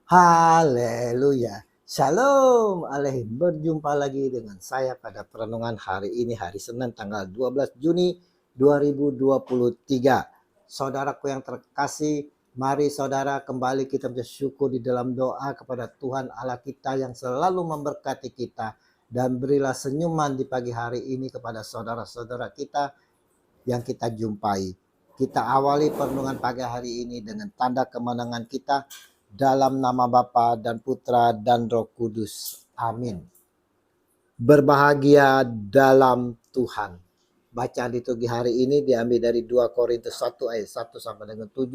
Haleluya. Shalom Aleihim. Berjumpa lagi dengan saya pada perenungan hari ini, hari Senin tanggal 12 Juni 2023. Saudaraku yang terkasih, mari saudara kembali kita bersyukur di dalam doa kepada Tuhan Allah kita yang selalu memberkati kita. Dan berilah senyuman di pagi hari ini kepada saudara-saudara kita yang kita jumpai. Kita awali perenungan pagi hari ini dengan tanda kemenangan kita dalam nama Bapa dan Putra dan Roh Kudus. Amin. Berbahagia dalam Tuhan. Bacaan liturgi hari ini diambil dari 2 Korintus 1 ayat 1 sampai dengan 7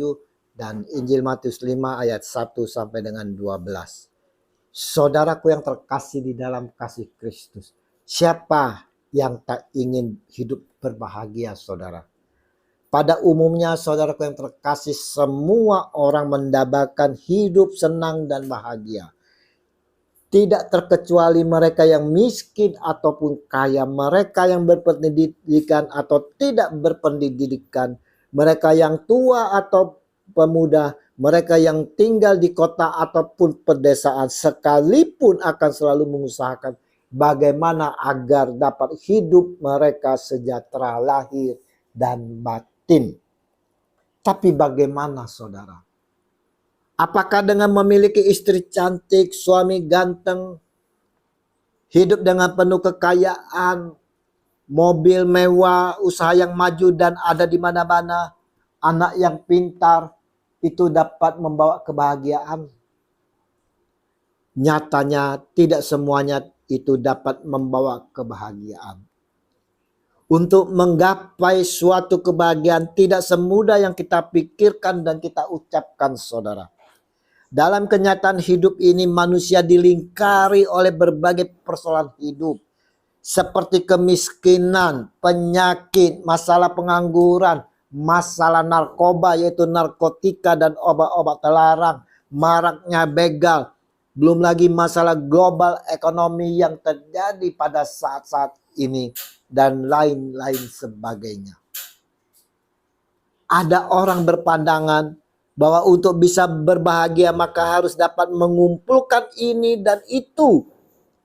dan Injil Matius 5 ayat 1 sampai dengan 12. Saudaraku yang terkasih di dalam kasih Kristus, siapa yang tak ingin hidup berbahagia, saudara? Pada umumnya, saudaraku yang terkasih, semua orang mendambakan hidup senang dan bahagia. Tidak terkecuali mereka yang miskin ataupun kaya, mereka yang berpendidikan atau tidak berpendidikan, mereka yang tua atau pemuda, mereka yang tinggal di kota ataupun pedesaan, sekalipun akan selalu mengusahakan bagaimana agar dapat hidup mereka sejahtera lahir dan batin. Tapi bagaimana saudara? Apakah dengan memiliki istri cantik, suami ganteng, hidup dengan penuh kekayaan, mobil mewah, usaha yang maju dan ada di mana-mana, anak yang pintar, itu dapat membawa kebahagiaan? Nyatanya tidak semuanya itu dapat membawa kebahagiaan. Untuk menggapai suatu kebahagiaan tidak semudah yang kita pikirkan dan kita ucapkan, saudara. Dalam kenyataan hidup ini manusia dilingkari oleh berbagai persoalan hidup. Seperti kemiskinan, penyakit, masalah pengangguran, masalah narkoba yaitu narkotika dan obat-obat terlarang, maraknya begal. Belum lagi masalah global ekonomi yang terjadi pada saat-saat ini dan lain-lain sebagainya. Ada orang berpandangan bahwa untuk bisa berbahagia maka harus dapat mengumpulkan ini dan itu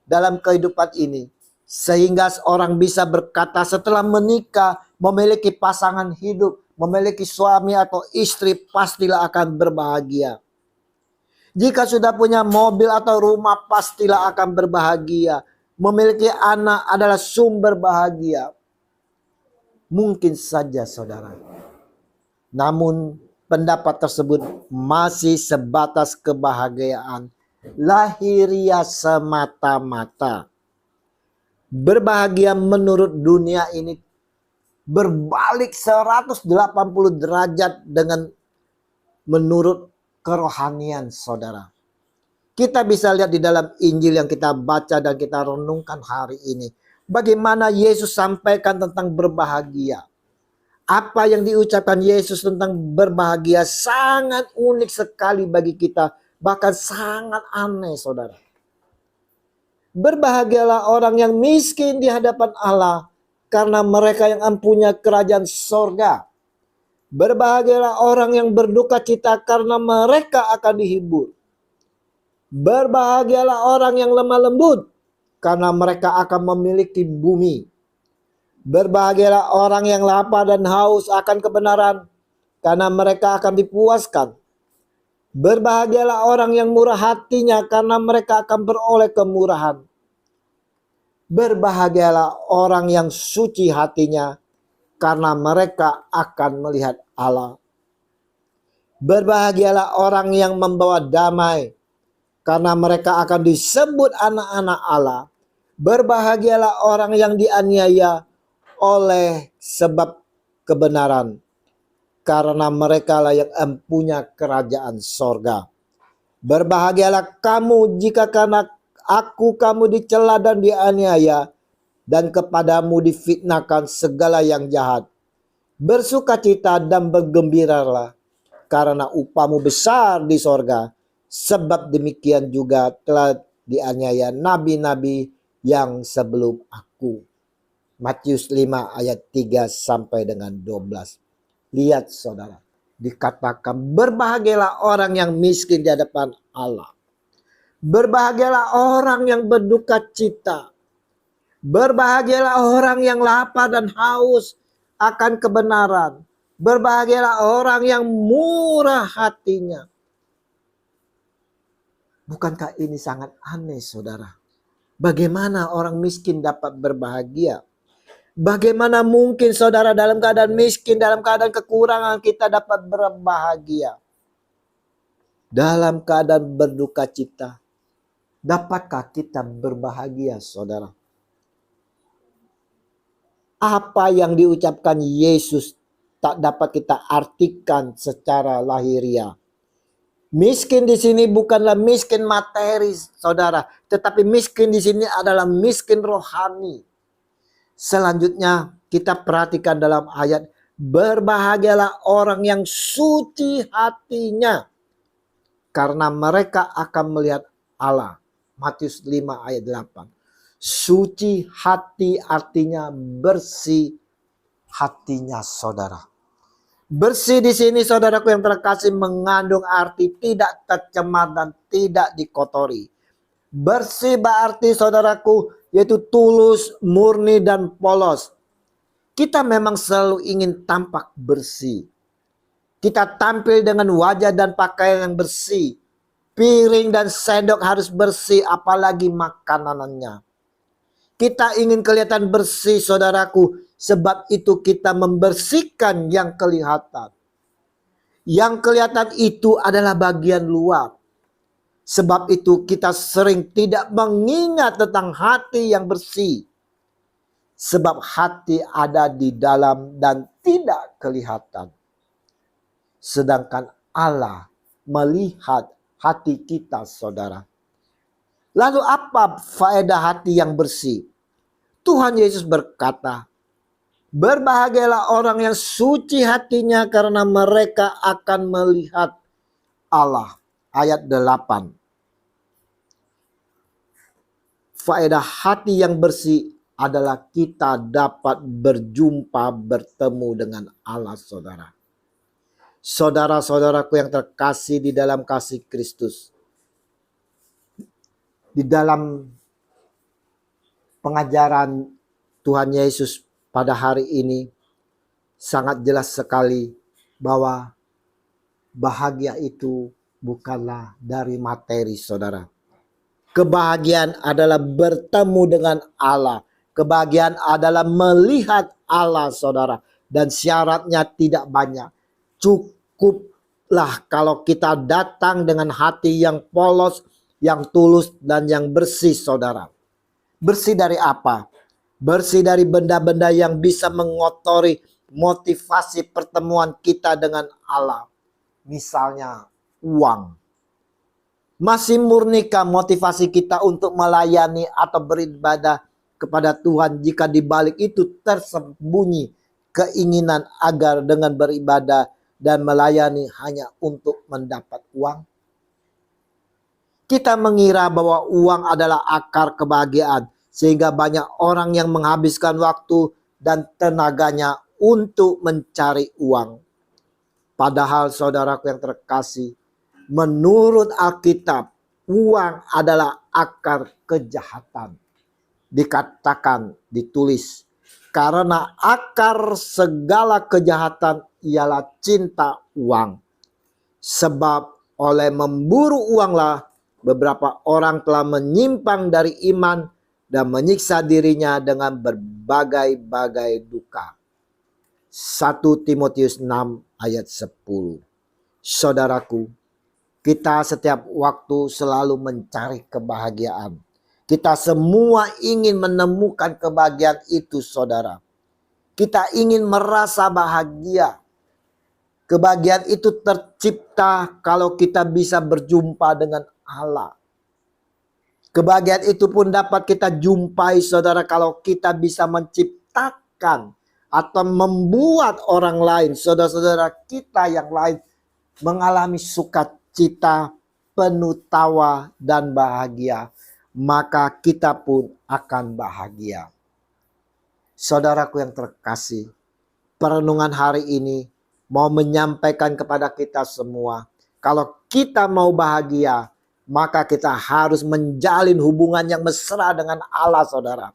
dalam kehidupan ini. Sehingga seorang bisa berkata setelah menikah, memiliki pasangan hidup, memiliki suami atau istri, pastilah akan berbahagia. Jika sudah punya mobil atau rumah, pastilah akan berbahagia. Memiliki anak adalah sumber bahagia. Mungkin saja saudara. Namun pendapat tersebut masih sebatas kebahagiaan lahiriah semata-mata. Berbahagia menurut dunia ini berbalik 180 derajat dengan menurut kerohanian saudara. Kita bisa lihat di dalam Injil yang kita baca dan kita renungkan hari ini. Bagaimana Yesus sampaikan tentang berbahagia. Apa yang diucapkan Yesus tentang berbahagia sangat unik sekali bagi kita. Bahkan sangat aneh saudara. Berbahagialah orang yang miskin di hadapan Allah. Karena mereka yang mempunyai kerajaan sorga. Berbahagialah orang yang berduka cita karena mereka akan dihibur. Berbahagialah orang yang lemah lembut karena mereka akan memiliki bumi. Berbahagialah orang yang lapar dan haus akan kebenaran karena mereka akan dipuaskan. Berbahagialah orang yang murah hatinya karena mereka akan beroleh kemurahan. Berbahagialah orang yang suci hatinya karena mereka akan melihat Allah. Berbahagialah orang yang membawa damai karena mereka akan disebut anak-anak Allah. Berbahagialah orang yang dianiaya oleh sebab kebenaran. Karena mereka lah yang mempunyai kerajaan sorga. Berbahagialah kamu jika karena aku kamu dicela dan dianiaya. Dan kepadamu difitnahkan segala yang jahat. Bersukacita dan bergembiralah. Karena upahmu besar di sorga. Sebab demikian juga telah dianiaya nabi-nabi yang sebelum aku. Matius 5 ayat 3 sampai dengan 12. Lihat saudara. Dikatakan berbahagialah orang yang miskin di hadapan Allah. Berbahagialah orang yang berduka cita. Berbahagialah orang yang lapar dan haus akan kebenaran. Berbahagialah orang yang murah hatinya. Bukankah ini sangat aneh, saudara? Bagaimana orang miskin dapat berbahagia? Bagaimana mungkin saudara dalam keadaan miskin, dalam keadaan kekurangan kita dapat berbahagia? Dalam keadaan berduka cita, dapatkah kita berbahagia, saudara? Apa yang diucapkan Yesus tak dapat kita artikan secara lahiriah. Miskin di sini bukanlah miskin materi, saudara, tetapi miskin di sini adalah miskin rohani. Selanjutnya kita perhatikan dalam ayat, berbahagialah orang yang suci hatinya, karena mereka akan melihat Allah. Matius 5 ayat 8. Suci hati artinya bersih hatinya, saudara. Bersih di sini, saudaraku yang terkasih, mengandung arti tidak tercemar dan tidak dikotori. Bersih berarti, saudaraku, yaitu tulus, murni, dan polos. Kita memang selalu ingin tampak bersih. Kita tampil dengan wajah dan pakaian yang bersih. Piring dan sendok harus bersih, apalagi makanannya. Kita ingin kelihatan bersih, saudaraku, sebab itu kita membersihkan yang kelihatan. Yang kelihatan itu adalah bagian luar. Sebab itu kita sering tidak mengingat tentang hati yang bersih. Sebab hati ada di dalam dan tidak kelihatan. Sedangkan Allah melihat hati kita, saudara. Lalu apa faedah hati yang bersih? Tuhan Yesus berkata, berbahagialah orang yang suci hatinya karena mereka akan melihat Allah. Ayat 8. Faedah hati yang bersih adalah kita dapat berjumpa, bertemu dengan Allah, saudara. Saudara-saudaraku yang terkasih di dalam kasih Kristus. Di dalam pengajaran Tuhan Yesus pada hari ini sangat jelas sekali bahwa bahagia itu bukanlah dari materi, saudara. Kebahagiaan adalah bertemu dengan Allah. Kebahagiaan adalah melihat Allah, saudara. Dan syaratnya tidak banyak. Cukuplah kalau kita datang dengan hati yang polos, yang tulus, dan yang bersih, saudara. Bersih dari apa? Bersih dari benda-benda yang bisa mengotori motivasi pertemuan kita dengan Allah. Misalnya uang. Masih murnikah motivasi kita untuk melayani atau beribadah kepada Tuhan jika di balik itu tersembunyi keinginan agar dengan beribadah dan melayani hanya untuk mendapat uang? Kita mengira bahwa uang adalah akar kebahagiaan, sehingga banyak orang yang menghabiskan waktu dan tenaganya untuk mencari uang. Padahal saudaraku yang terkasih, menurut Alkitab, uang adalah akar kejahatan. Dikatakan, ditulis, karena akar segala kejahatan ialah cinta uang. Sebab oleh memburu uanglah beberapa orang telah menyimpang dari iman dan menyiksa dirinya dengan berbagai-bagai duka. 1 Timotius 6 ayat 10. Saudaraku, kita setiap waktu selalu mencari kebahagiaan. Kita semua ingin menemukan kebahagiaan itu, saudara. Kita ingin merasa bahagia. Kebahagiaan itu tercipta kalau kita bisa berjumpa dengan Allah. Kebahagiaan itu pun dapat kita jumpai, saudara, kalau kita bisa menciptakan atau membuat orang lain, saudara-saudara kita yang lain, mengalami sukacita, penuh tawa dan bahagia. Maka kita pun akan bahagia. Saudaraku yang terkasih, perenungan hari ini mau menyampaikan kepada kita semua, kalau kita mau bahagia, maka kita harus menjalin hubungan yang mesra dengan Allah, saudara.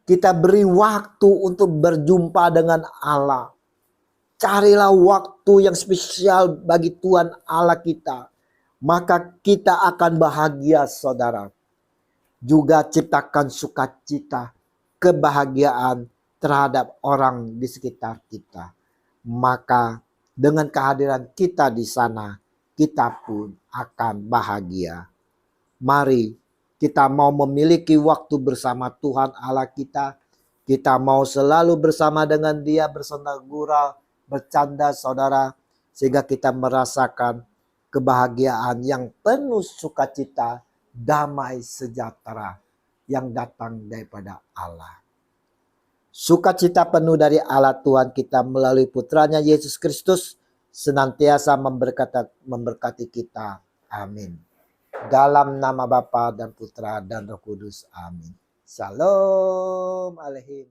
Kita beri waktu untuk berjumpa dengan Allah. Carilah waktu yang spesial bagi Tuhan Allah kita. Maka kita akan bahagia, saudara. Juga ciptakan sukacita, kebahagiaan terhadap orang di sekitar kita. Maka dengan kehadiran kita di sana, kita pun akan bahagia. Mari kita mau memiliki waktu bersama Tuhan Allah kita. Kita mau selalu bersama dengan Dia, bersama gurau, bercanda, saudara. Sehingga kita merasakan kebahagiaan yang penuh sukacita, damai sejahtera yang datang daripada Allah. Sukacita penuh dari Allah Tuhan kita melalui putranya Yesus Kristus senantiasa memberkati kita. Amin. Dalam nama Bapa dan Putra dan Roh Kudus. Amin. Shalom Aleichem.